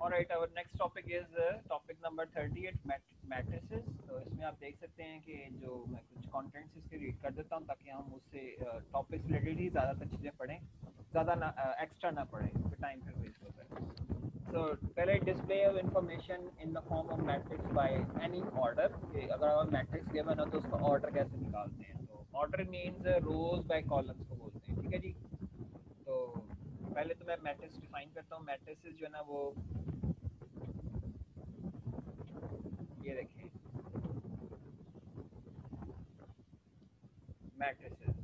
Alright, our next topic is topic number 38, matrices. तो इसमें आप देख सकते हैं कि जो मैं कुछ कंटेंट्स इसके रीड कर देता हूँ ताकि हम उससे टॉपिक रिलेटेड ही ज़्यादातर चीज़ें पढ़ें, ज़्यादा ना एक्स्ट्रा ना पढ़ें, फिर टाइम फिर वेस्ट होता है। सो पहले display of information in the form of matrix by any order, कि अगर आप मैट्रिक्स गिवन हो तो उसका ऑर्डर कैसे निकालते हैं। तो ऑर्डर मीन्स रोज बाय कॉलम्स को बोलते हैं, ठीक है जी। तो पहले तो मैं मैट्रिक्स डिफाइन करता हूँ। मैट्रिसेस जो है ना वो ये देखें, मैट्रिसेस,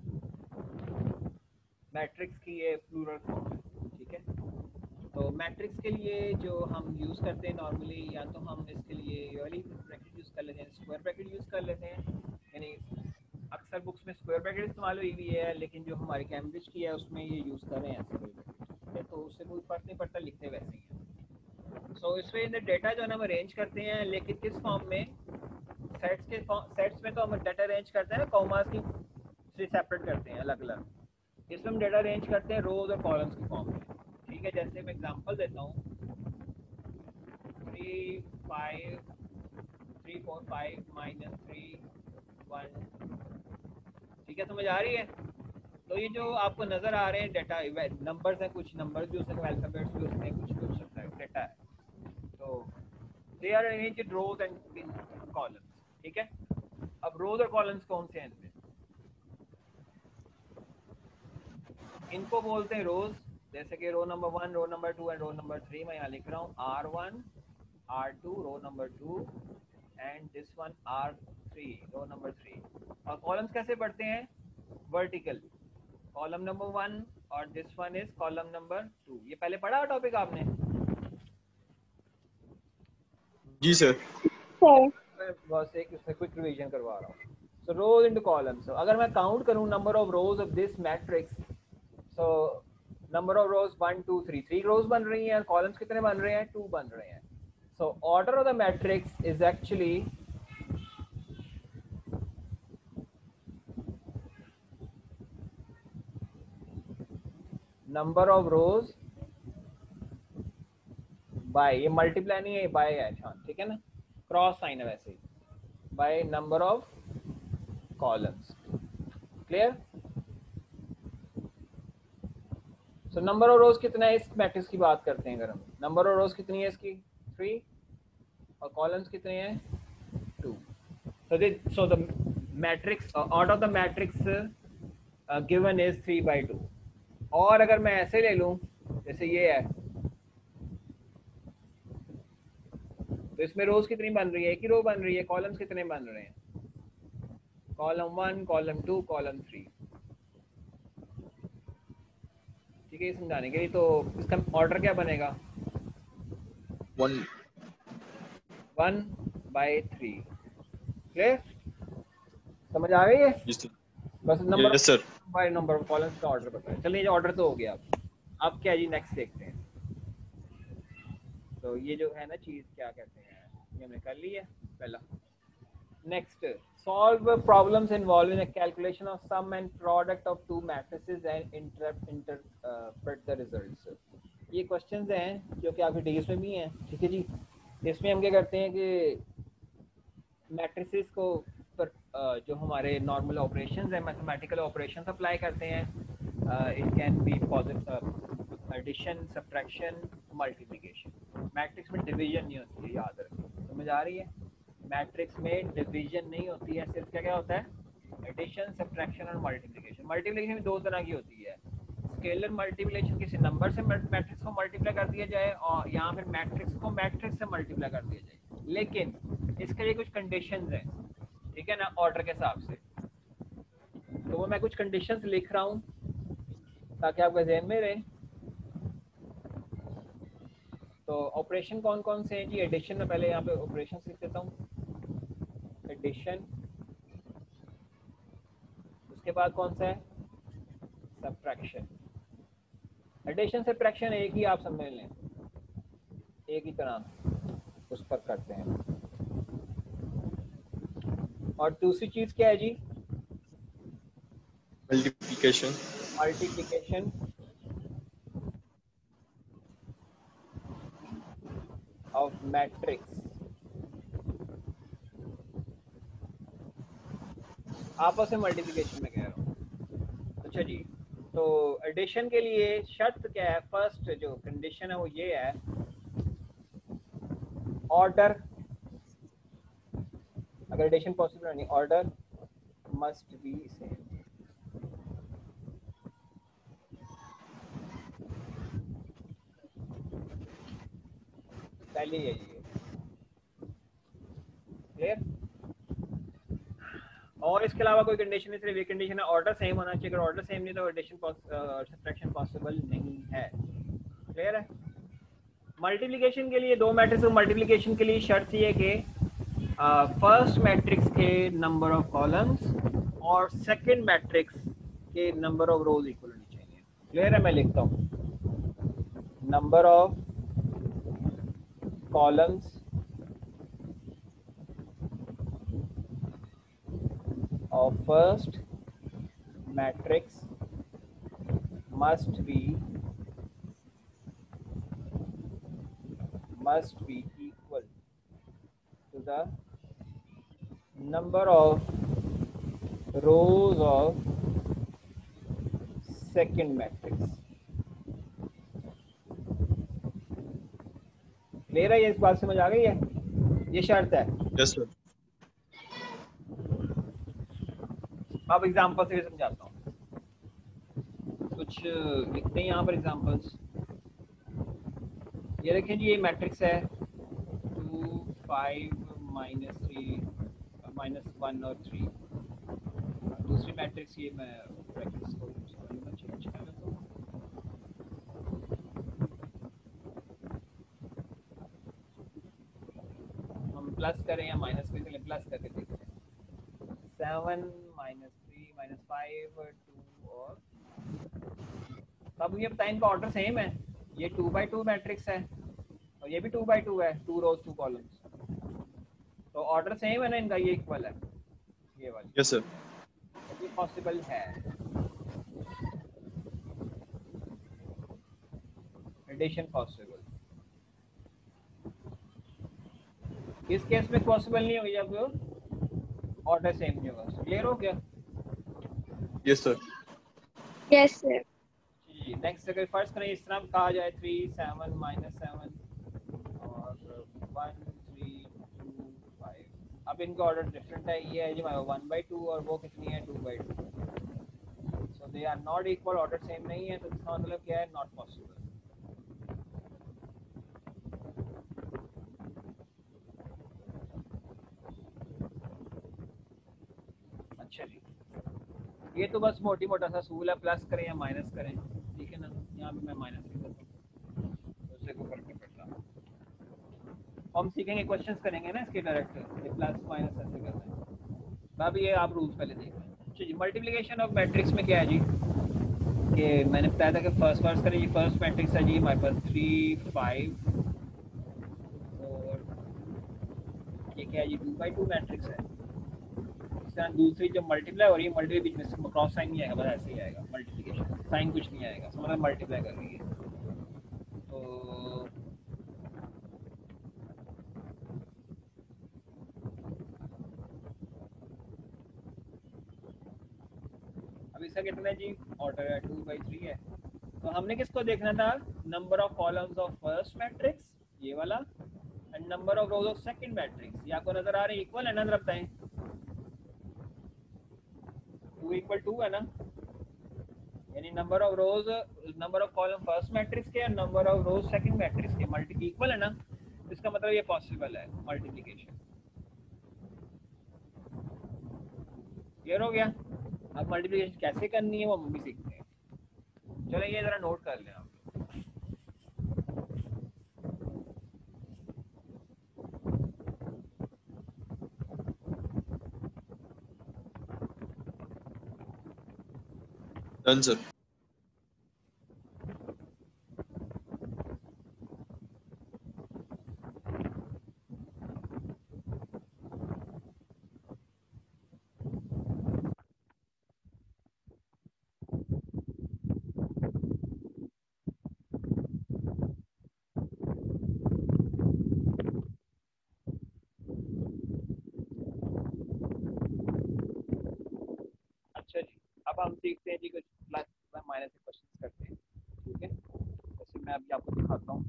मैट्रिक्स की ये प्लूरल फॉर्म है, ठीक है। तो मैट्रिक्स के लिए जो हम यूज़ करते हैं नॉर्मली, या तो हम इसके लिए वाली ब्रैकेट यूज़ कर लेते हैं, स्क्वायर ब्रैकेट यूज़ कर लेते हैं। यानी अक्सर बुक्स में स्क्वायर ब्रैकेट इस्तेमाल हुई हुई है, लेकिन जो हमारी कैम्ब्रिज की है उसमें ये यूज़ कर रहे हैं स्क्वायर ब्रैकेट, तो उससे कोई फ़र्क नहीं पड़ता, लिखते वैसे ही है। सो इसमें डेटा जो है ना हम अरेंज करते हैं, लेकिन किस फॉर्म में? सेट्स में तो हम डाटा अरेंज करते हैं ना, कॉमास की से सेपरेट करते हैं अलग अलग। इसमें हम डाटा अरेंज करते हैं रोज और कॉलम्स की फॉर्म में, ठीक है। जैसे मैं एग्जांपल देता हूँ, 3 5 3 4 5 -3 1, ठीक है, समझ आ रही है। तो ये जो आपको नज़र आ रहे हैं डाटा नंबर्स हैं, कुछ नंबर्स भी उसमें अल्फ़ाबेट्स भी उसमें कुछ कुछ डाटा है। तो they are arranged rows and columns, ठीक है। अब रोज और कॉलम्स कौन से हैं इनमें? इनको बोलते हैं रोज, जैसे कि row number 1, row number 2 and row number 3। मैं यहाँ लिख रहा हूँ R1 R2 row number 2 and this one R3 row number 3। और कॉलम्स कैसे पढ़ते हैं? वर्टिकल, कॉलम नंबर 1 और this one is column number 2। ये पहले पढ़ा टॉपिक आपने? जी सर। सर मैं बस एक इसमें क्विक रिवीजन करवा रहा हूँ। सो रोज इनटू कॉलम्स, अगर मैं काउंट करूँ number of rows of this matrix, so number of रोज 1 2 3, 3 रोज बन रही हैं, कॉलम्स कितने बन रहे हैं? 2 बन रहे हैं। So order of the matrix is actually number of rows by, ये मल्टीप्लाई नहीं है, बाय है, ठीक है ना, क्रॉस साइन है वैसे ही, by number of columns. Clear? So number of rows कितना है इस मैट्रिक्स की बात करते हैं। अगर हम नंबर ऑफ रोज कितनी है इसकी? 3, और कॉलम्स कितने हैं? 2। so the matrix order of the matrix given is 3/2। और अगर मैं ऐसे ले लूं, जैसे ये है, तो इसमें रोज कितनी बन रही है? एक ही रो बन रही है। कॉलम्स कितने बन रहे हैं? कॉलम 1, कॉलम 2, कॉलम 3, ठीक है। ये समझाने के लिए, तो इसका ऑर्डर क्या बनेगा? 1 1/3। क्लियर? समझ आ गई है? जी सर। बस number yes sir. Bye number of columns का ऑर्डर बताया। चलिए, ये ऑर्डर तो हो गया। अब क्या जी, नेक्स्ट देखते हैं। तो ये जो है ना चीज़, क्या कहते हैं, ये हमने कर ली है पहला। Next, solve problems involving the calculation of sum and product of two matrices and interpret the results. ये क्वेश्चंस हैं जो कि आपके डिग्री में भी हैं, ठीक है जी। इसमें हम क्या करते हैं कि मैट्रिसेस को पर जो हमारे नॉर्मल ऑपरेशंस हैं, मैथमेटिकल ऑपरेशंस अप्लाई करते हैं। It can be addition, subtraction, multiplication. Matrix में डिवीजन नहीं होती है, याद रखें। समझ आ रही है? मैट्रिक्स में डिवीजन नहीं होती है, सिर्फ क्या क्या होता है? एडिशन, सब्ट्रैक्शन और मल्टीप्लिकेशन। मल्टीप्लिकेशन भी दो तरह की होती है। स्केलर मल्टीप्लिकेशन, किसी नंबर से मैट्रिक्स को मल्टीप्लाई कर दिया जाए, और यहाँ फिर मैट्रिक्स को मैट्रिक्स से मल्टीप्लाई कर दिया जाए। लेकिन इसके लिए कुछ कंडीशंस हैं, ठीक है ना, ऑर्डर के हिसाब से। तो वो मैं कुछ कंडीशंस लिख रहा हूँ ताकि आपके ज़हन में रहे। तो ऑपरेशन कौन कौन से हैं जी? एडिशन में पहले यहाँ पे ऑपरेशन लिख देता हूँ, एडिशन। उसके बाद कौन सा है? सब्ट्रैक्शन। एडिशन सब्ट्रैक्शन एक ही आप समझ लें, एक ही तरह उस पर करते हैं। और दूसरी चीज़ क्या है जी? मल्टीप्लिकेशन। मल्टीप्लिकेशन। of matrix, आपस में मल्टीप्लिकेशन में कह रहा हूँ। अच्छा जी, तो एडिशन के लिए शर्त क्या है? फर्स्ट जो कंडीशन है वो ये है, ऑर्डर, अगर एडिशन पॉसिबल नहीं, ऑर्डर मस्ट बी सेम। पहले यही है, क्लियर? और इसके अलावा कोई कंडीशन नहीं, सिर्फ ये कंडीशन है ऑर्डर सेम होना चाहिए। अगर ऑर्डर सेम नहीं तो एडिशन सब्ट्रैक्शन पॉसिबल नहीं है। क्लियर है? मल्टीप्लिकेशन के लिए, दो मैट्रिक्स मल्टीप्लिकेशन के लिए शर्त ये कि फर्स्ट मैट्रिक्स के नंबर ऑफ कॉलम्स और सेकंड मैट्रिक्स के नंबर ऑफ रोज इक्वल होनी चाहिए। क्लियर है? मैं लिखता हूँ, number of columns of first matrix must be equal to the number of rows of second matrix। Clear है? ये इस बात समझ आ गई है? ये शर्त है। Yes, sir. अब एग्जांपल से समझाता हूँ, कुछ लिखते हैं यहाँ पर एग्जांपल्स। ये देखें जी, ये मैट्रिक्स है 2 5 -3 -1 और 3। दूसरी मैट्रिक्स ये मैं ब्रैकेट्स को यूज करूँगा, चेंज कर लेता हूँ। हम प्लस करें या माइनस करें? चलिए प्लस करके देखते हैं। 7 -3 -5 2 और अब ये बताएं, इनका ऑर्डर सेम है। ये 2 by 2 मैट्रिक्स है और ये भी 2 by 2 है, 2 रोज 2 कॉलम्स, तो ऑर्डर सेम है ना इनका, ये इक्वल है ये वाली। Yes, sir. तो ये पॉसिबल है, एडिशन पॉसिबल। इस केस में पॉसिबल नहीं होगी जब ऑर्डर सेम नहीं होगा। क्लियर हो गया? Yes, sir. Yes, sir. जी, नेक्स्ट अगर फर्स्ट करें इस तरह कहा जाए 3 7 -7 और 1 3 2 5। अब इनका ऑर्डर डिफरेंट है, ये है जी 1 by 2 और वो कितनी है 2 by 2। So they are not equal, order same नहीं है, तो इसका मतलब क्या है? Not possible. अच्छा जी, ये तो बस मोटी मोटा सा सूल है, प्लस करें या माइनस करें, ठीक है ना? यहाँ भी मैं माइनस ही करता हूँ, उससे कोई फर्क नहीं पड़ता। हम सीखेंगे, क्वेश्चंस करेंगे ना इसके डायरेक्ट, ये प्लस माइनस ऐसे करते हैं। अभी ये आप रूल्स पहले देख लें। अच्छा जी, मल्टीप्लिकेशन ऑफ मैट्रिक्स में क्या है जी, कि मैंने बताया था कि फर्स्ट करें, ये फर्स्ट मैट्रिक्स है जी हमारे पास 3 5 और ये क्या है जी 2 by 2 मैट्रिक्स है। दूसरी जब मल्टीप्लाई हो रही है, मल्टीप्लाई बीच में से क्रॉस साइन नहीं आएगा, बस ऐसे ही आएगा मल्टीप्लिकेशन, साइन कुछ नहीं आएगा, मतलब मल्टीप्लाई कर रही है। तो अब इसका कितना है जी? ऑर्डर है 2 by 3 है। तो हमने किसको देखना था? Number of columns of first matrix, ये वाला, and number of rows of second matrix. ये आपको नजर आ रहे हैं? इक्वल है ना? नजर बताएं, 2 = 2 है ना? यानी number of rose, number of column first matrix के और number of rose second matrix के मल्टी इक्वल है ना? इसका मतलब ये पॉसिबल है मल्टीप्लिकेशन। क्लियर हो गया? अब मल्टीप्लिकेशन कैसे करनी है वो हम भी सीखते हैं। चलो ये जरा नोट कर लें आप। Done, sir. सीखते हैं जी, कुछ प्लस माइनस के क्वेश्चन करते हैं, ठीक है। जैसे मैं अभी आपको दिखाता हूँ।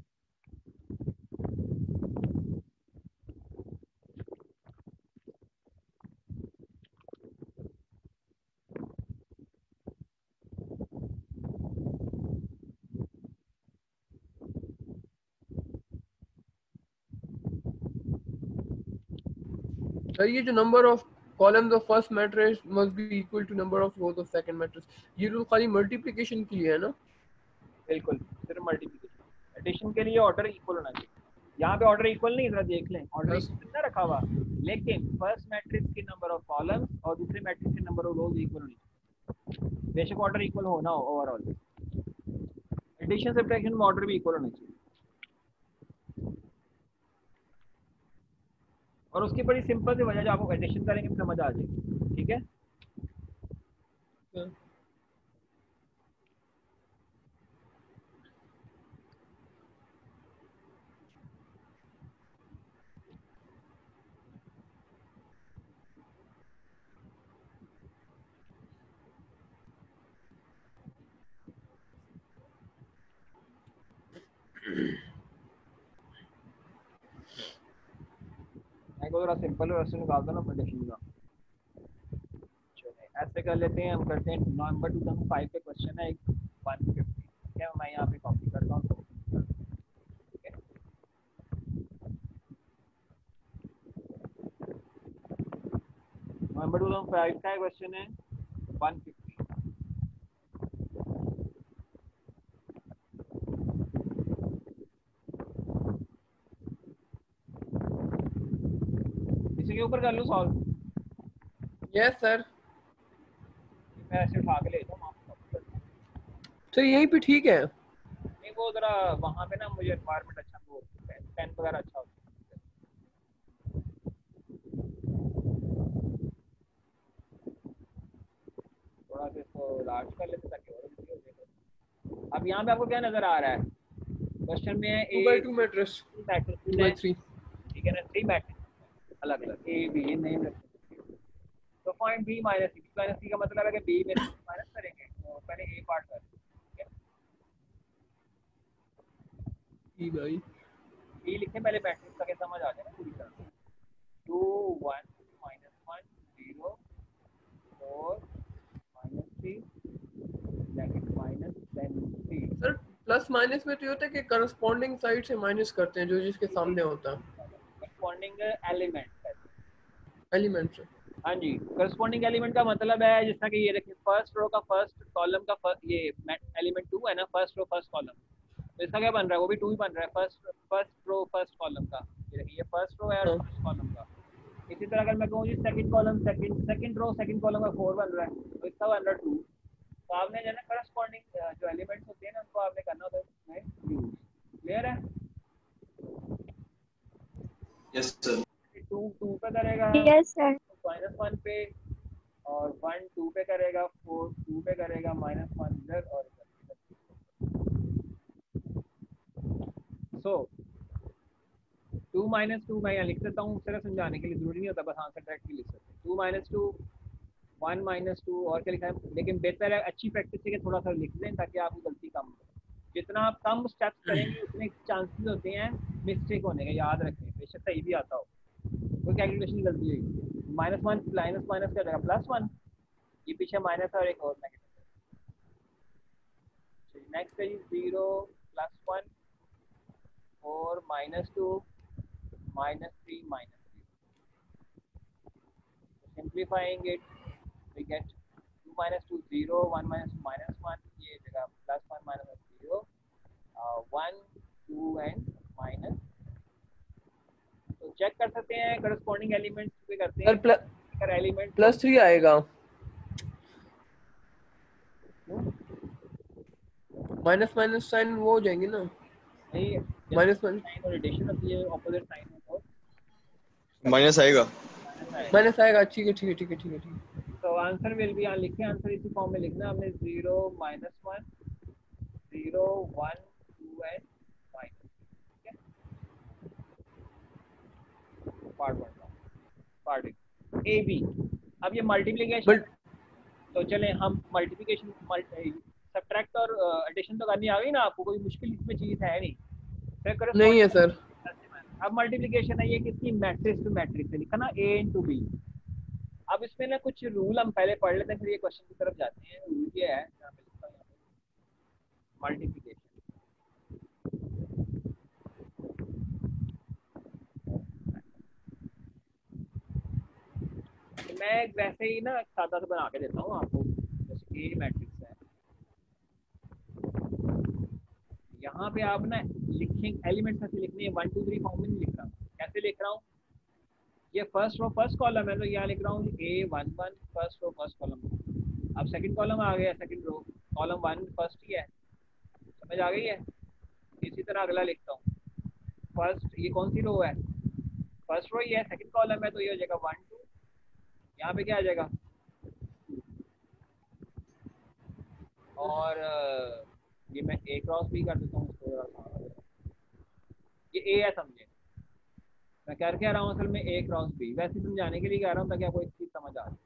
सर ये जो number of columns of first matrix must be equal to number of rows of second matrix, ये रूल खाली मल्टीप्लिकेशन के लिए है ना? बिल्कुल, सिर्फ मल्टीप्लिकेशन। एडिशन के लिए ऑर्डर इक्वल होना चाहिए। यहाँ पे ऑर्डर इक्वल नहीं, जरा देख लें, ऑर्डर Yes. इक्वल ना रखा हुआ, लेकिन फर्स्ट मैट्रिक्स की नंबर ऑफ कॉलम्स और दूसरे मैट्रिक्स की नंबर ऑफ रोज इक्वल होनी चाहिए। बेशक ऑर्डर इक्वल होना हो ओवरऑल, एडिशन सब्ट्रैक्शन में ऑर्डर भी इक्वल होना चाहिए। और उसकी बड़ी सिंपल सी वजह, जो आपको एडिशन करेंगे तो समझ आ जाएगी, ठीक है। Yeah. मैं को जरा सिंपल और ऐसे निकाल दो ना एडिशन का। चलिए ऐसे कर लेते हैं, हम करते हैं नवंबर 2005 पे क्वेश्चन है एक 150, ठीक है। मैं यहाँ पे कॉपी करता हूँ, ठीक है। नवंबर 2005 का क्वेश्चन है 150। इसी के ऊपर कर लूँ सॉल्व। Yes sir. मैं ऐसे उठा के लेता हूँ, आप copy कर लो। सर यहीं पे ठीक है। नहीं वो जरा वहाँ पे ना मुझे एनवायरनमेंट अच्छा, वो पेन वगैरह अच्छा होता है। थोड़ा सा इसको लार्ज कर लेते ताकि और इजी हो जाए। अब यहाँ पे आपको क्या नजर आ रहा है, क्वेश्चन में 2 by 2 मैट्रिक्स, 2 मैट्रिक्स by है, 3. ठीक है ना, 3 मैट्रिक्स अलग अलग, ए बी नेम रखते। तो पॉइंट बी माइनस सी का मतलब है कि बी में माइनस करेंगे, तो पहले ए पार्ट कर, ठीक है। ई भाई बी लिखे पहले, मैट्रिक्स का समझ आ जाएगा पूरी तरह। 2 1 -1 0 4 -3 -10 सर प्लस माइनस में तो ये होता है कि करस्पॉन्डिंग साइड से माइनस करते हैं जो जिसके सामने होता है करस्पॉन्डिंग एलिमेंट। एलिमेंट से। हाँ जी, करस्पॉन्डिंग एलिमेंट का मतलब है जिस तरह कि ये देखिए, फर्स्ट रो का फर्स्ट कॉलम का ये एलिमेंट 2 है ना, फर्स्ट रो फर्स्ट कॉलम, तो इसका क्या बन रहा है, वो भी 2 ही बन रहा है, फर्स्ट रो फर्स्ट कॉलम का। ये देखिए, ये फर्स्ट रो है और हाँ फर्स्ट कॉलम का। इसी तरह अगर मैं कहूँ जी second column, second row second column का 4 बन रहा है, तो इसका बन रहा है 2। तो आपने जो है ना करस्पॉन्डिंग जो एलिमेंट्स होते हैं ना, उनको आपने करना होता है यूज। क्लियर है? Yes, sir. 2 पे करेगा, Yes, sir. -1 पे, और 1 2 पे करेगा, 4 2 पे करेगा, -1 इधर, और सो 2 -2 मैं यहाँ लिख सकता हूँ, सिर्फ समझाने के लिए, जरूरी नहीं होता बस आंसर डायरेक्टली लिख सकते हैं। 2 -2 1 -2 और क्या लिखा है, लेकिन बेहतर है, अच्छी प्रैक्टिस है कि थोड़ा सा लिख दें ताकि आपकी गलती कम हो। जितना आप कम स्टेप्स करेंगे उतने चांसेस होते हैं मिस्टेक होने के, याद रखें, बेशक सही भी आता हो, तो कैलकुलेशन की गलती होगी। -1 माइनस क्या जाएगा, +1, ये पीछे माइनस और एक और नेगेटिव। नेक्स्ट है 0 +1 और -2 -3 -3। Simplifying it, we get 2 -2 0, 1 -2 -1, ये जगह +1 -0, 1 2 एंड माइनस। तो चेक कर सकते हैं करस्पॉन्डिंग एलिमेंट्स पे करते हैं, सर अगर एलिमेंट +3 आएगा, माइनस माइनस साइन वो हो जाएंगे ना, नहीं, माइनस साइन और एडिशन होती है, ऑपोजिट साइन है तो माइनस आएगा। माइनस आएगा। माइनस आएगा, ठीक है ठीक है ठीक है ठीक है ठीक है। तो आंसर विल भी, यहाँ लिखे, आंसर इसी फॉर्म में लिखना हमने, 0 -1 0 1 2 एंड माइनस, ठीक है। Part 1 part A B. अब ये मल्टीप्लिकेशन, बट तो चलें हम मल्टीप्लिकेशन सब्ट्रैक्ट और एडिशन तो करनी आ गई ना आपको, कोई मुश्किल इसमें चीज़ है नहीं। फिर नहीं है सर। अब मल्टीप्लिकेशन है ये किसकी, मैट्रिक्स टू मैट्रिक्स से लिखा ना, ए इंटू बी। अब इसमें ना कुछ रूल हम पहले पढ़ लेते हैं, फिर ये क्वेश्चन की तरफ जाते हैं। रूल ये है मल्टीप्लिकेशन, मैं वैसे ही ना सादा सा बना के देता हूँ आपको। जैसे ए मैट्रिक्स है, यहाँ पे आप ना लिखें एलिमेंट्स ऐसे लिखने हैं, 1 2 3 फॉर्म में नहीं लिख रहा हूँ। कैसे लिख रहा हूँ, ये फर्स्ट रो फर्स्ट कॉलम है तो यहाँ लिख रहा हूँ A11 first row first column. अब सेकंड कॉलम आ गया, सेकंड रो, कॉलम 1 फर्स्ट ही है, समझ आ गई है। इसी तरह अगला लिखता हूँ, फर्स्ट, ये कौन सी रो है, फर्स्ट रो ही है, सेकंड कॉलम है तो ये हो जाएगा 1 2, यहाँ पे क्या आ जाएगा, और ये मैं A क्रॉस B कर देता हूँ इसको, ये A है समझे। मैं कर क्या रहा हूँ असल में A क्रॉस B, वैसे समझाने के लिए कह रहा हूँ ताकि आपको एक चीज़ समझ आ जाए।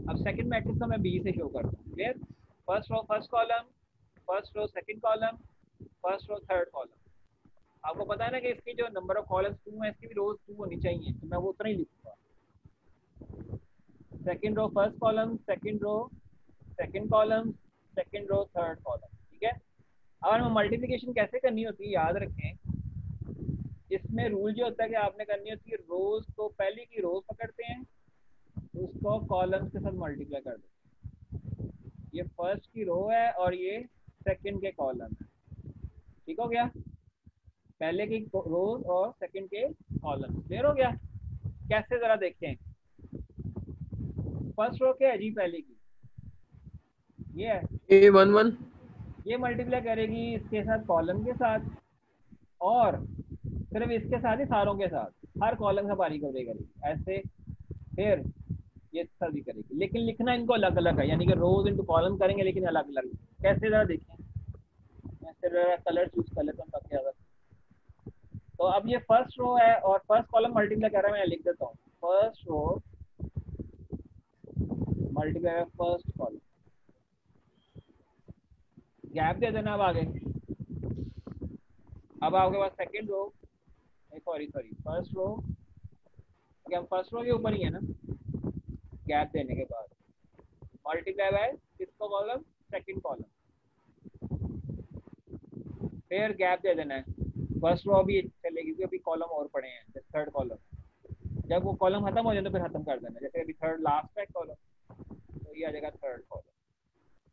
अब सेकंड मैट्रिक्स को मैं B से शो करता हूँ, clear. First row first column, first row second column, first row third column. आपको पता है ना कि इसकी जो नंबर ऑफ कॉलम्स 2 है, इसकी भी रोज 2 होनी चाहिए, तो मैं वो उतना ही लिखूंगा। Second row first column, second row second column, second row third column, ठीक है। अब हमें मल्टीप्लिकेशन कैसे करनी होती है याद रखें, इसमें रूल जो होता है कि आपने करनी होती है, रोज को पहले की रोज पकड़ते हैं, उसको कॉलम्स के साथ मल्टीप्लाई कर देते हैं। ये फर्स्ट की रो है और ये सेकंड के कॉलम है, ठीक हो गया। पहले की रोज और सेकंड के कॉलम, क्लियर हो गया। कैसे जरा देखें, फर्स्ट रो क्या है जी, पहले की ये है A11 ये मल्टीप्लाई करेगी इसके साथ कॉलम के साथ, और सिर्फ इसके साथ ही सारों के साथ, हर कॉलम का बारी करेगी ऐसे। फिर ये सभी करेगी, लेकिन लिखना इनको अलग अलग है, यानी कि रोज इनको कॉलम करेंगे लेकिन अलग अलग। कैसे जरा देखें, मैं सिर्फ कलर चूज कर लेता हूँ ताकि ज़्यादा। तो अब ये फर्स्ट रो है और फर्स्ट कॉलम मल्टीप्लाई कर रहा है, मैं लिख देता हूँ first row multiply first column, gap दे देना। अब आगे, अब आपके पास second row, sorry first row, क्या हम फर्स्ट रो के ऊपर ही है ना, गैप देने के बाद मल्टीप्लाई बाय किसको कॉलम, सेकंड कॉलम, फिर गैप दे देना है। फर्स्ट रो अभी चलेगी क्योंकि अभी कॉलम और पड़े हैं, थर्ड कॉलम, जब वो कॉलम खत्म हो जाए तो फिर खत्म कर देना। जैसे अभी थर्ड लास्ट है कॉलम, तो ये आ जाएगा थर्ड कॉलम।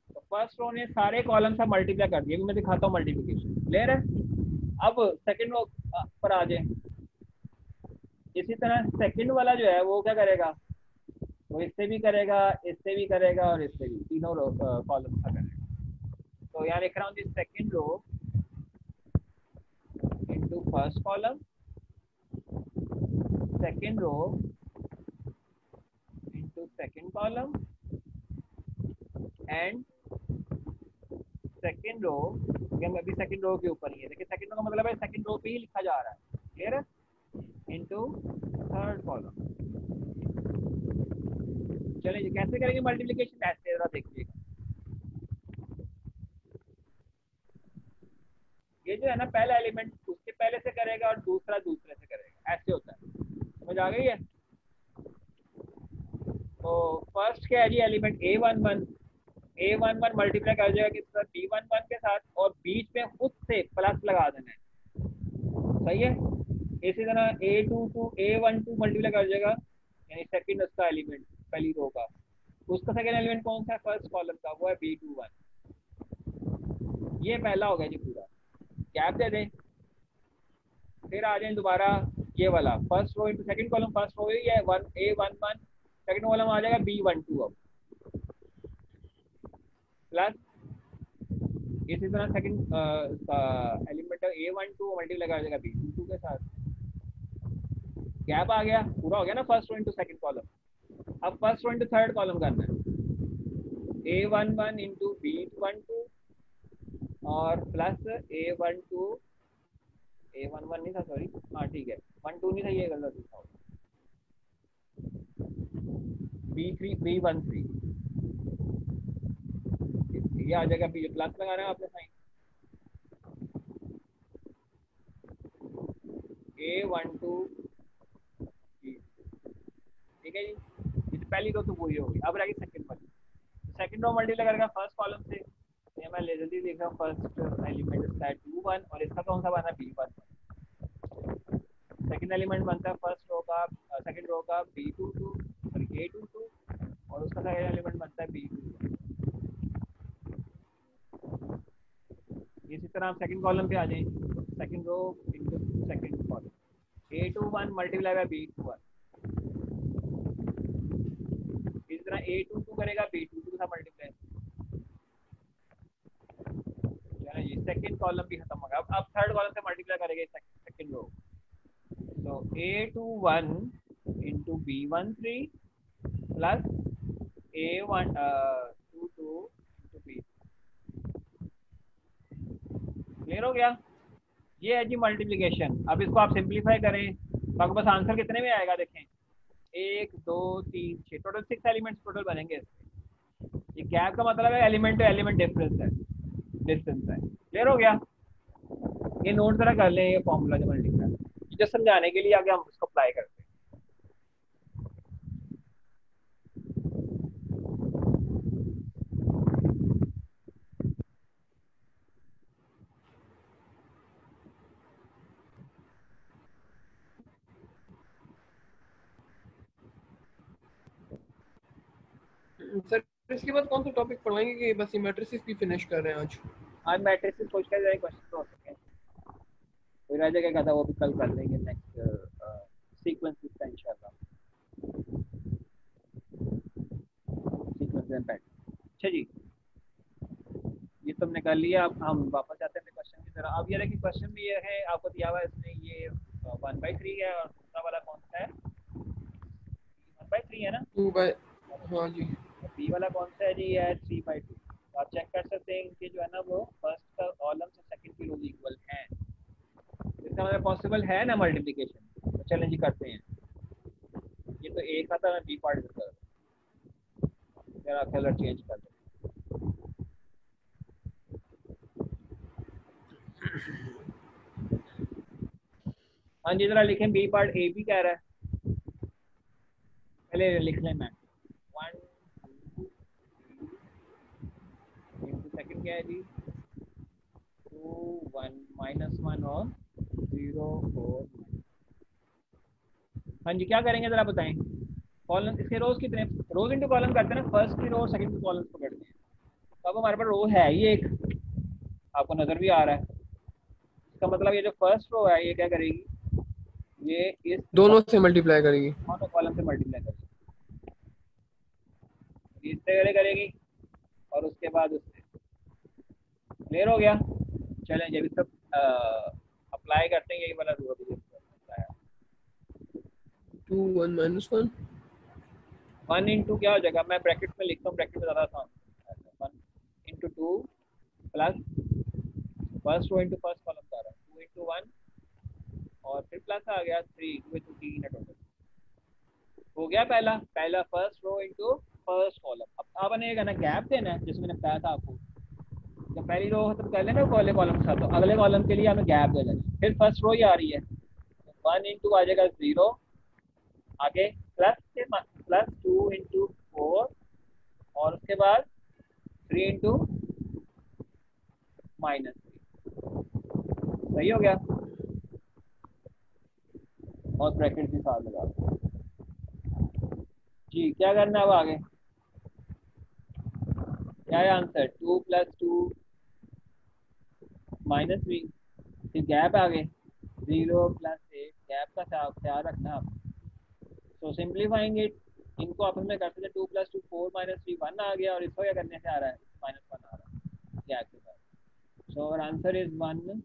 तो फर्स्ट रो ने सारे कॉलम से मल्टीप्लाई कर दिया, मैं दिखाता हूँ मल्टीप्लिकेशन, क्लियर है। अब सेकंड रो पर आ जाए, इसी तरह सेकंड वाला जो है वो क्या करेगा, वो इससे भी करेगा, इससे भी करेगा और इससे भी, तीनों रो कॉलम का करेगा। तो यहाँ लिख रहा हूँ जी second row into first column, second row into second column, and second row, हम अभी सेकंड रो के ऊपर ही है, देखिए सेकंड रो का मतलब है सेकंड रो पे ही लिखा जा रहा है, क्लियर है, इंटू थर्ड कॉलम। चलिए जी कैसे करेंगे मल्टीप्लिकेशन, ऐसे जरा देखिएगा। ये जो है ना पहला एलिमेंट उसके पहले से करेगा और दूसरा दूसरे से करेगा, ऐसे होता है, समझ आ गई है। तो फर्स्ट क्या है जी, एलिमेंट A11 मल्टीप्लाई कर जाएगा किसका, B11 के साथ, और बीच में उससे प्लस लगा देना है, सही है। इसी तरह A12 मल्टीप्लाई कर जाएगा, यानी सेकंड उसका एलिमेंट पहली रो का, उसका सेकंड एलिमेंट कौन सा है, फर्स्ट कॉलम का, वो है B21। ये पहला हो गया जी पूरा, गैप दे दें, फिर आ जाए दोबारा ये वाला first row into second column, first row ही है A11, सेकंड कॉलम आ जाएगा B12, अब प्लस इसी तरह सेकंड एलिमेंट A12 मल्टीप्लाई कर जाएगा B22 के साथ, गैप आ गया, पूरा हो गया ना first row into second column. अब first row into third column करना है, A11 इंटू B12 और प्लस A11 नहीं था, सॉरी, हाँ ठीक है, 12 नहीं था, ये गलत लिखा होगा, B13 ये आ जाएगा बी, प्लस लगाना है आपने साइन, A12 B, ठीक है जी। ये तो पहली रो तो पूरी हो गई। अब रह गई सेकंड वाली। सेकंड रो मल्टीप्लाई करेगा फर्स्ट कॉलम से, ये मैं जल्दी देख रहा हूँ। फर्स्ट एलिमेंट है 2 1 और इसका कौन सा बना B1। सेकंड एलिमेंट बनता है फर्स्ट रो का, सेकंड रो का B22 और A22 और उसका सेकंड एलिमेंट बनता है B21। इसी तरह आप सेकंड कॉलम पे आ जाएं, second row into second column, A21 multiply by B21। इस तरह A22 करेगा B22 के साथ मल्टीप्लाई, चलो ये सेकंड कॉलम भी खत्म हो गया। अब थर्ड कॉलम से मल्टीप्लाई करेंगे सेकंड रो, तो A21 into B13 plus A22 into B। Clear हो गया? ये है जी मल्टीप्लिकेशन। अब इसको आप सिंप्लीफाई करें तो आपके पास आंसर कितने में आएगा, देखें 1 2 3 6, टोटल 6 एलिमेंट्स टोटल बनेंगे इसमें। ये गैप का मतलब है एलिमेंट टू एलिमेंट डिफरेंस है, डिस्टेंस है। क्लियर हो गया? ये नोट जरा कर लें, ये फॉर्मूला जो मैंने लिखा है, जो समझाने के लिए आगे हम उसको अप्लाई करते हैं। सर इसके बाद कौन सा टॉपिक पढ़वाएंगे कि बस ये मैट्रिसेस भी फिनिश कर रहे हैं आज? आज मैट्रिक्स सोच कर जाए क्वेश्चन तो हो सके, कोई रह जाएगा था वो भी कल कर लेंगे नेक्स्ट सीक्वेंस का इंशाल्लाह, सीक्वेंस एंड पैटर्न। अच्छा जी, ये तुमने कर लिया। अब हम वापस जाते हैं क्वेश्चन की तरफ। अब ये देखिए क्वेश्चन भी ये है, आपको दिया हुआ है इसमें, ये 1/3 है और दूसरा वाला कौन सा है, 1/3 है ना, 2/, हाँ जी। बी वाला कौन सा है जी, ये है 3/2। आप चेक कर सकते हैं कि जो है ना वो फर्स्ट का कॉलम से सेकंड की रोज इक्वल है, इसका मतलब पॉसिबल है ना मल्टीप्लिकेशन। तो चलें जी करते हैं। ये तो एक आता, मैं बी पार्ट कर जरा कलर चेंज कर दो। हाँ जी, जरा लिखें बी पार्ट। ए बी कह रहा है, पहले लिख लें मैं 1 इंटू सेकेंड क्या है जी 2 1 -1 और 0 4। हाँ जी, क्या करेंगे जरा बताएं। कॉलम इसके रोज कितने, रोज इंटू कॉलम करते हैं ना, फर्स्ट की रो और सेकंड की कॉलम पकड़ते हैं। तो अब हमारे पास रो है ये एक, आपको नजर भी आ रहा है। इसका मतलब ये जो फर्स्ट रो है ये क्या करेगी, ये इस दोनों से मल्टीप्लाई करेगी, दोनों कॉलम से मल्टीप्लाई करेगी, इससे करेगी और उसके बाद उससे। क्लियर हो गया? चलें जब सब अप्लाई करते हैं, यही वाला रूल अभी बताया। 2 1 -1 1 इंटू क्या हो जाएगा, मैं ब्रैकेट में लिखता हूँ, ब्रैकेट में ज़्यादा आसान, 1 into 2 plus first row into first column का रहा है 2 इंटू 1 और फिर प्लस आ गया 3, 2 इंटू 3 है टोटल। हो गया पहला पहला first row into first column. अब आपने एक ना गैप देना है, जैसे मैंने बताया था आपको, जब पहली रो खत्म कर लेना अगले कॉलम के साथ, तो अगले कॉलम के लिए हमें गैप दे देना। फिर फर्स्ट रो ही आ रही है, 1 इंटू आ जाएगा 0, आगे प्लस 2 इंटू 4 और उसके बाद 3 इंटू -3। सही हो गया? और ब्रैकेट भी साथ लगा दो। जी क्या करना है अब आगे, क्या है आंसर, 2 + 2 -3, फिर गैप आगे 0 + 8, गैप का ख्याल रखना आप। तो सिंप्लीफाइंग इट, इनको आपस में करते थे, 2 + 2 4 -3 1 आ गया और इसको क्या करने से आ रहा है -1 आ रहा है गैप के साथ। सो और आंसर इज 1।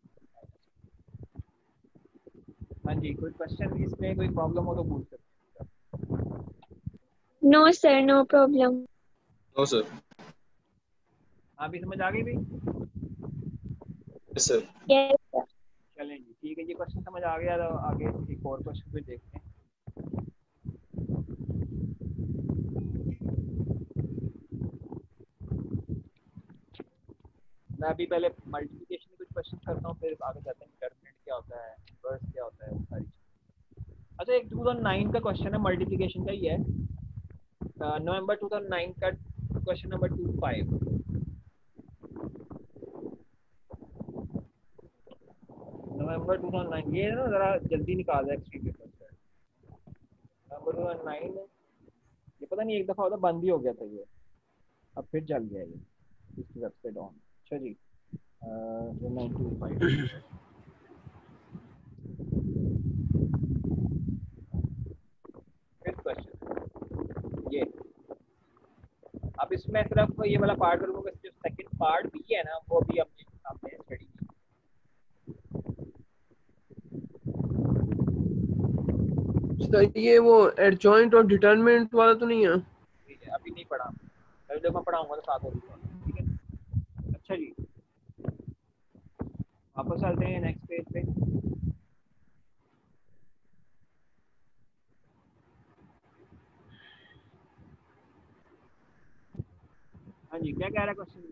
हाँ जी, कोई क्वेश्चन इसमें कोई प्रॉब्लम हो तो पूछ सकते हैं। No, sir, no problem. No sir. हाँ भी समझ आ गई भी? Yes sir. Yes, sir. चलें जी, ठीक है जी, क्वेश्चन समझ आ गया तो आगे एक और क्वेश्चन भी देखते हैं। मैं अभी पहले मल्टीप्लिकेशन के कुछ क्वेश्चन करता हूँ, फिर आगे जाते हैं डिटरमिनेंट क्या होता है, इनवर्स क्या होता है, वो सारी चीज़ें। अच्छा, एक 2009 का क्वेश्चन है, मल्टीप्लिकेशन का ही है, नवंबर 2009 का क्वेश्चन नंबर 25। नवंबर 2009, ये ना जरा जल्दी निकाल है एक्सट्रीम पेपर से। नवंबर 2009, ये पता नहीं एक दफ़ा होता बंद ही हो गया था ये, अब फिर चल गया ये इसकी वेबसाइट ऑन। अच्छा जी, 925 फिफ्थ क्वेश्चन ये। अब इसमें सिर्फ ये वाला पार्ट करूँगा, जो सेकंड पार्ट भी है ना वो भी हमने स्टडी की। तो ये वो एडजॉइंट और डिटरमिनेंट वाला तो नहीं है? ठीक है, अभी नहीं पढ़ा, कल जब मैं पढ़ाऊंगा तो साथ होगी, ठीक है। अच्छा जी, वापस चलते हैं नेक्स्ट पेज पे। हाँ जी, क्या कह रहा है क्वेश्चन में?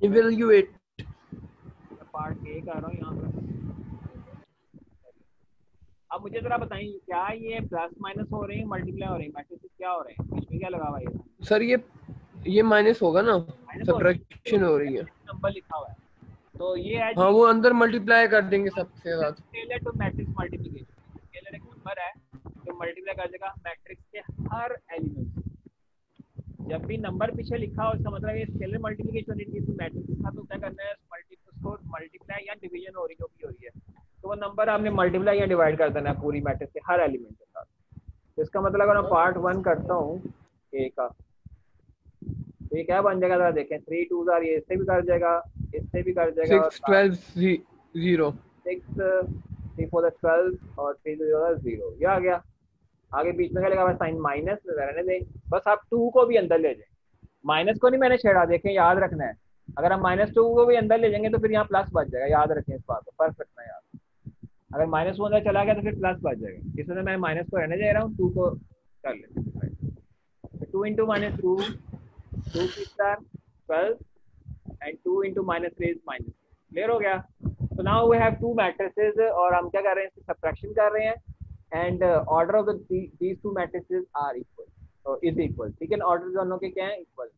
इवैल्यूएट। पार्ट ए कर रहा हूँ यहाँ पर। अब मुझे जरा बताइए, क्या ये प्लस माइनस हो रहे हैं, मल्टीप्लाई हो रहे हैं, मैट्रिसेस क्या हो रहे हैं, बीच में क्या लगा हुआ है ये? सर ये माइनस होगा ना, माइनस हो रहा है, सब्ट्रैक्शन हो रही है। नंबर लिखा हुआ है, तो ये है हाँ, जी वो अंदर मल्टीप्लाई कर देंगे सबके साथ। Scalar to matrix multiplication. Scalar एक नंबर है जो मल्टीप्लाई कर देगा मैट्रिक्स के हर एलिमेंट। जब भी नंबर पीछे लिखा हो इसका मतलब ये स्केलर मल्टीप्लिकेशन इनकी मैट्रिक्स के साथ, तो क्या करना है, उसको मल्टीप्लाई या डिवीजन हो रही जो भी हो रही है, तो वो नंबर आपने मल्टीप्लाई या डिवाइड कर देना है पूरी मैट्रिक्स के हर एलिमेंट के साथ। तो इसका मतलब अगर मैं पार्ट 1 करता हूँ ए का, तो ये क्या बन जाएगा, जरा देखें, 3 2 ये इससे भी कर जाएगा, इससे भी कर जाएगा, 6 12 0 6 3 4 12 और 3 0, ये आ गया। आगे बीच में क्या लगा, साइन माइनस रहने दें, बस आप 2 को भी अंदर ले जाएं, माइनस को नहीं मैंने छेड़ा, देखें याद रखना है, अगर हम -2 को भी अंदर ले जाएंगे तो फिर यहाँ प्लस बच जाएगा, याद रखें इस बात को, फर्क रखना है याद। अगर -2 अंदर चला गया तो फिर प्लस बच जाएगा, इसलिए मैं माइनस को रहने दे रहा हूँ, 2 को कर लेते हैं। 2 इंटू -2, 2 की star 12 and 2 into -3 is -, clear हो गया। तो now we have two matrices, और हम क्या कर रहे हैं, इसकी सब्ट्रैक्शन कर रहे हैं, and order of these two matrices are equal, is equal, ठीक है, ऑर्डर दोनों के क्या है, इक्वल,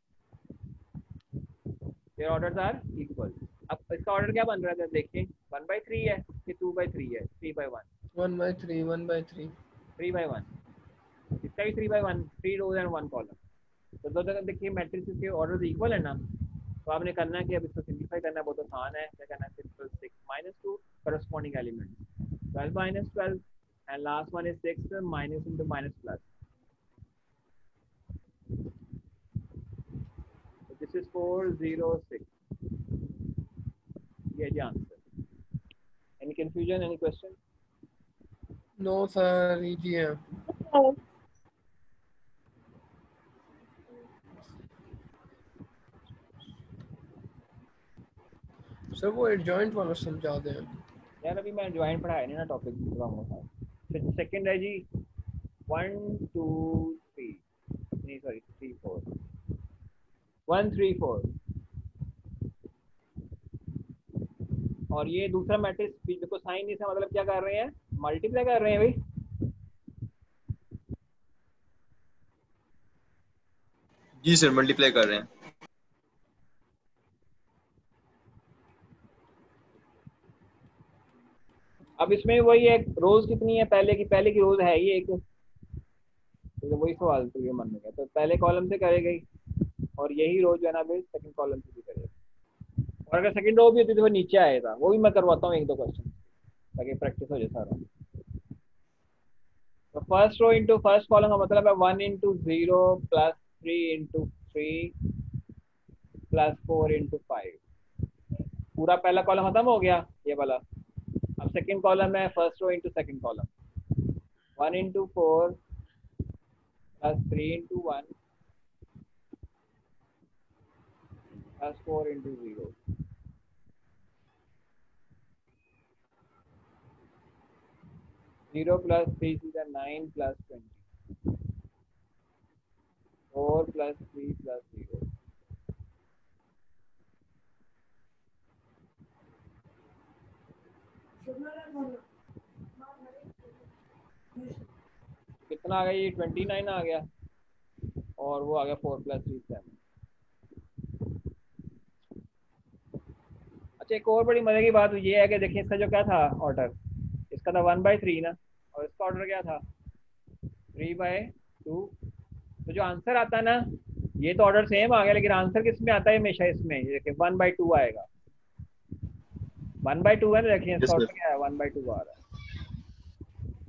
ये ऑर्डर्स आर इक्वल। अब इसका ऑर्डर क्या बन रहा है, देखिए 1/3 है कि 2/3 है, 3/1, 1/3 1/3 3/1, इसका भी 3/1, 3 रोज एंड 1 कॉलम। तो दो जगह देखिए मैट्रिक्स के ऑर्डर इक्वल है ना, तो आपने करना है कि अब इसको सिंप्लीफाई करना है, बहुत आसान है। क्या करना है, simple 6 - 2 corresponding element, 12 - 12 and last one is 6 minus into minus plus, this is 406, ये जी answer. Any confusion, any question? No sir, easy है। सर वो एडजॉइंट वाला समझा दें यार, अभी मैं ज्वाइन पढ़ाया नहीं ना, टॉपिक बताऊंगा। फिर सेकंड है जी 1 2 3, नहीं सॉरी 3 4, 1 3 4, और ये दूसरा मैट्रिक्स बीच को साइन नहीं, से मतलब क्या कर रहे हैं, मल्टीप्लाई कर रहे हैं भाई। जी सर, मल्टीप्लाई कर रहे हैं। अब इसमें वही है, रोज कितनी है, पहले की रोज है ये एक, तो वही सवाल तो ये मन में गया, तो पहले कॉलम से करेगा ही, और यही रोज है ना भाई सेकंड कॉलम से भी करेगा, और अगर सेकंड रो भी होती तो वो नीचे आएगा, वो भी मैं करवाता हूँ 1 2 क्वेश्चन ताकि प्रैक्टिस हो जाए सारा। तो first row into first column का मतलब है 1 into 0 plus 3 into 3 plus 4 into 5, पूरा पहला कॉलम खत्म हो गया ये वाला। अब सेकंड कॉलम है first row into second column, 1 into 4 plus 3 into 1 plus 4 into 0, 0 plus 3 सीधा 9 प्लस 20, 4 प्लस 3 प्लस 0, कितना आ गया ये 29 आ गया और वो आ गया 4 + 3 7। अच्छा एक और बड़ी मजे की बात ये है कि देखिए इसका जो क्या था ऑर्डर, इसका था 1/3 ना, और इसका ऑर्डर क्या था 3/2। तो जो आंसर आता है ना ये तो ऑर्डर सेम आ गया, लेकिन आंसर किस में आता है हमेशा इसमें, ये देखिए 1/2 आएगा। 1/2 है ना, देखिए यस इसका सर। ऑर्डर क्या है 1/2 आ रहा है।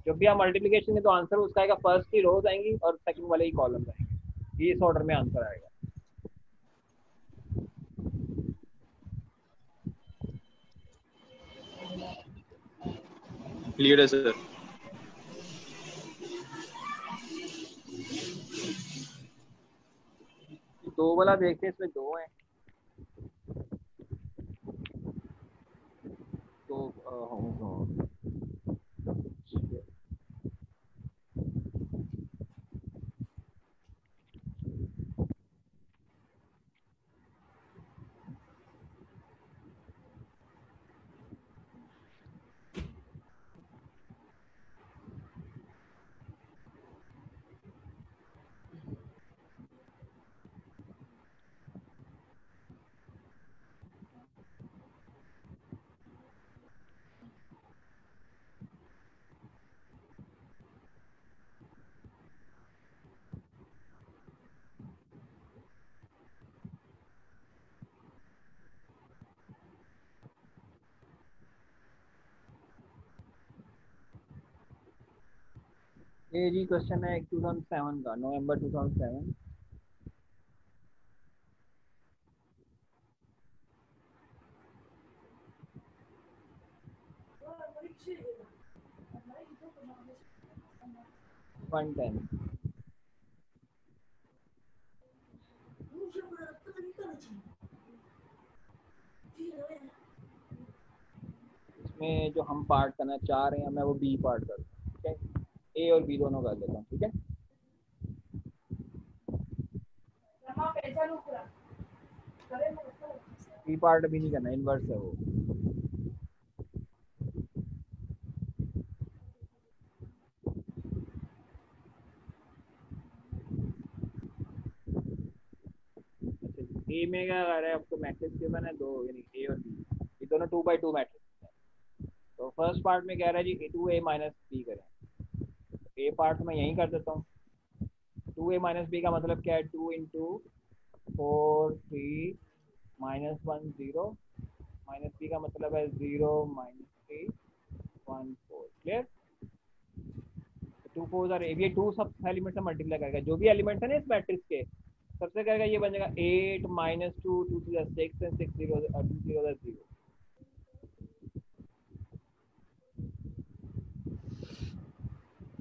जब भी आप मल्टीप्लिकेशन में तो आंसर उसका आएगा, फर्स्ट की रोज आएंगी और सेकंड वाले ही कॉलम आएंगे, ये इस ऑर्डर में आंसर आएगा। क्लियर है सर। दो वाला देखते हैं, इसमें दो हैं तो ये जी क्वेश्चन है 2007 का, नवंबर 2007। वन टेन इसमें जो हम पार्ट करना चाह रहे हैं मैं वो बी पार्ट कर दूँ, ठीक है, ए और बी दोनों कर देता हूँ, ठीक है। बी पार्ट अभी नहीं करना, इनवर्स है वो। ए में क्या आ रहा है आपको, मैट्रिक्स गिवन है दो, यानी ए और बी, ये दोनों 2/2 मैट्रिक्स है। तो फर्स्ट पार्ट में कह रहा है जी 2a - b करें, ए पार्ट में यहीं कर देता हूँ। 2a - b का मतलब क्या है, 2 × 4 3 -1 0, -b का मतलब है 0 -3 1 4, क्लियर। 2 4 आर ये 2 सब एलिमेंट से मल्टीप्लाई करेगा, जो भी एलिमेंट है ना इस मैट्रिक्स के सबसे करेगा, ये बन जाएगा 8 - 2 2 3 6 and 6 0 2 0 0।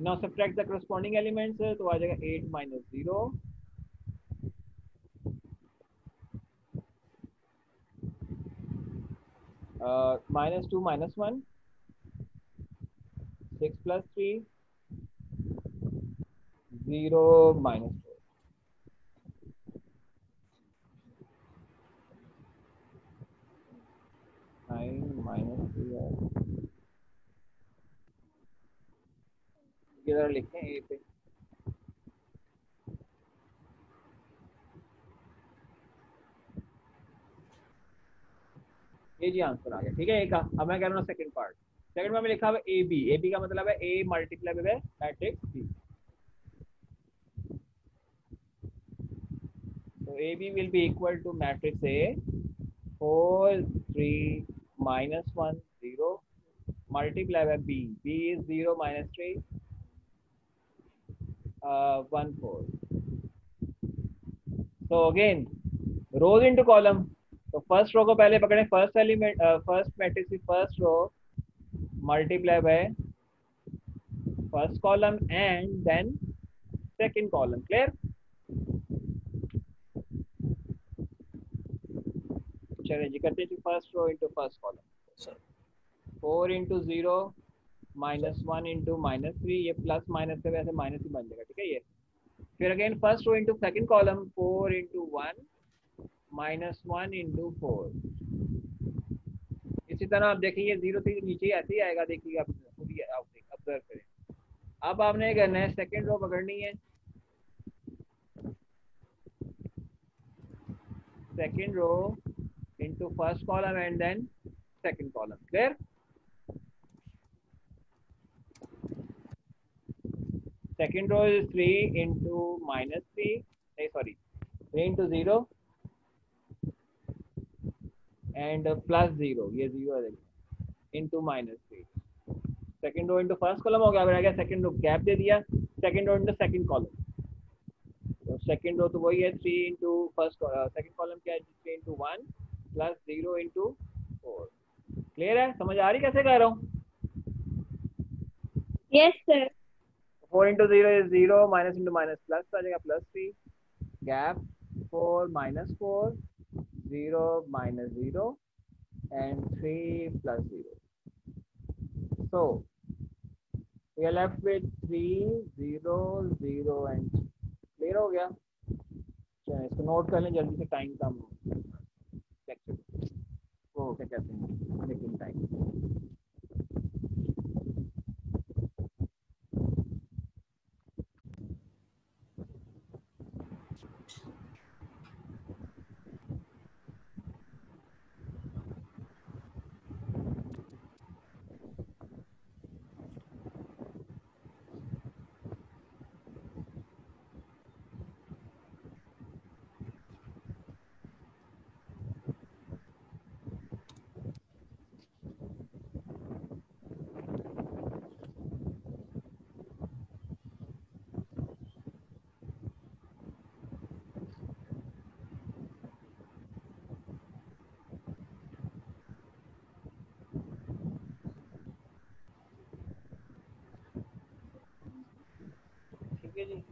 Now subtract the corresponding elements, तो आ जाएगा 8 - 0 -2 -1 6 + 3 0 -4 9 - 3 है, ये जरा लिखते हैं ए पे। ये जी आंसर आ गया, ठीक है ए का। अब मैं कह रहा हूँ सेकंड पार्ट, सेकंड में लिखा हुआ है ए बी, ए बी का मतलब है A multiply by matrix B. So AB will be equal to matrix A 4 3 -1 0 multiply by B. B is 0 - 3 1 4. So again rows into column. तो फर्स्ट रो को पहले पकड़े, फर्स्ट एलिमेंट फर्स्ट मैट्रिक्स की first row multiply by first column and then second column, clear. चलिए जी करते हैं, first row into first column, 4 × 0 -1 × -3, ये प्लस माइनस से वैसे माइनस ही बन जाएगा, ठीक है ये। फिर again first row into second column, 4 × 1 -1 × 4, इस इसी तरह आप देखिए 0 से नीचे ही ऐसे ही आएगा, देखिए आप खुद ही ऑब्जर्व करें। अब आपने करना है सेकंड रो पकड़नी है, second row into first column and then second column. Clear? Second row is 3 into minus 3. Sorry, 3 into 0 and plus 0. ये 0 है into minus 3. Second row into first column हो गया, फिर आ गया second row gap दे दिया, second row into second column. तो second row तो वही है 3 into first second column क्या है 3 into 1 plus 0 into 4. Clear है? समझ आ रही कैसे कर रहा हूँ? Yes, sir. 4 into 0 is 0, minus into minus plus आ जाएगा plus 3, gap 4 minus 4, 0 minus 0 and 3 plus 0. So we are left with 3, 0, 0 and clear हो गया। चलिए इसको नोट कर लें जल्दी से, टाइम कम लेक्चर वो क्या कहते हैं मेकिंग टाइम। ठीक है जी।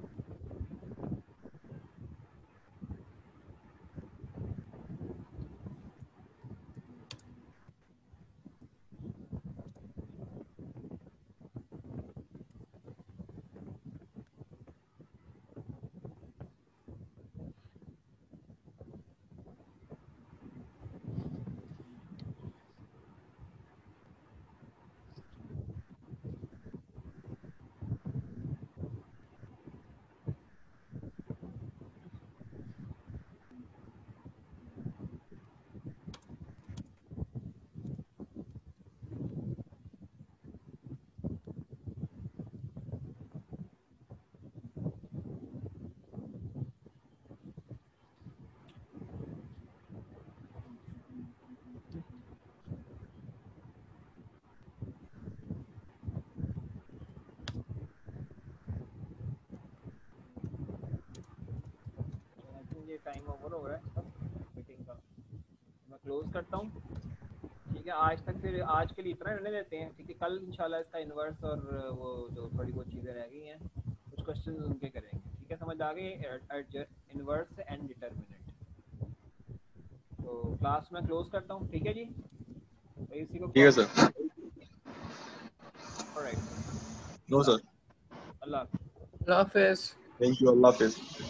ये टाइम ओवर हो रहा है इसका मीटिंग का, मैं क्लोज करता हूँ। ठीक है, आज तक फिर आज के लिए इतना रहने देते हैं। ठीक है, कल इंशाल्लाह इसका इन्वर्स और वो जो थोड़ी बहुत चीज़ें रह गई हैं कुछ क्वेश्चन उनके करेंगे। ठीक है, समझ आ गई इन्वर्स एंड डिटर्मिनेंट। तो क्लास में क्लोज करता हूँ। ठीक है जी, तो इसी को ठीक है सर। Alright, no sir. अल्लाह अल्लाह हाफिज़। थैंक यू, अल्लाह हाफिज़।